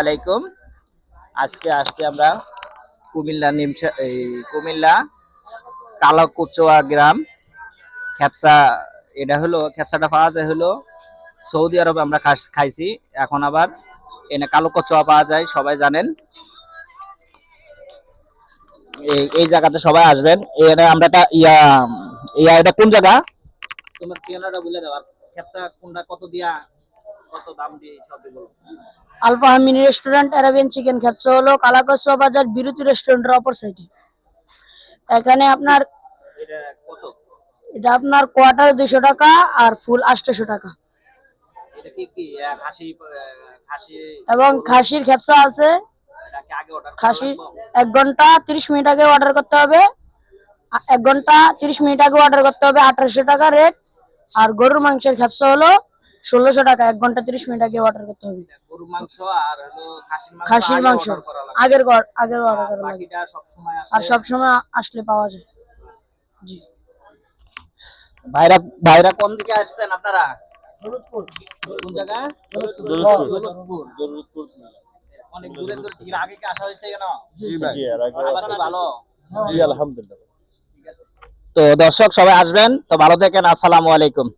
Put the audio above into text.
আলাইকুম। আজকে আসছি আমরা কুমিল্লা কালাকুচোয়া গ্রাম খ্যাপসা। এটা হলো খ্যাপসাটা পাওয়া যায় হলো সৌদি আরবে, আমরা খাইছি। এখন আবার এনে কালাকুচোয়া পাওয়া যায়, সবাই জানেন। এই জায়গাতে সবাই আসবেন। এটা আমরা এটা কোন জায়গা তোমার ঠিকানাটা বলে দাও। আর খ্যাপসা কোনটা কত দিয়া কত দাম দিয়ে সব বলো। Alpha mini restaurant Arabian chicken খ্যাপসা হলো কালাকসুয়া বাজার বিরতি রেস্টুরেন্টের অপর সাইডে। এখানে আপনার এটা কত? এটা আপনার কোয়ার্টার 200 টাকা আর ফুল 800 টাকা। এটা কি কি খাসি খাসি এবং খাসির খ্যাপসা আছে। এটা কি আগে অর্ডার করা খাসি লাগবে? 1 ঘন্টা 30 মিনিট আগে অর্ডার করতে হবে। 1 ঘন্টা 30 মিনিট আগে অর্ডার করতে হবে, 1800 টাকা রেট। আর গরুর মাংসের খ্যাপসা হলো 1600 টাকা, 1 ঘন্টা 30 মিনিট আগে অর্ডার করতে হবে। গরুর মাংস আর হলো খাসির মাংস অর্ডার করা লাগবে। আগের অর্ডার করা লাগে। বাকিটা সব সময় আর সব সময় আসলে পাওয়া যায়। জি। ভাইরা ভাইরা কোন দিকে আসছেন আপনারা? দৌলতপুর। কোন জায়গা? দৌলতপুর। অনেক দূরে দূরে থেকে আগে কি আসা হয়েছে কেন? জি ভাই। খাবার কি ভালো? জি আলহামদুলিল্লাহ। ঠিক আছে। তো দর্শক সবাই আসবেন, তো ভালো থাকেন। আসসালামু আলাইকুম।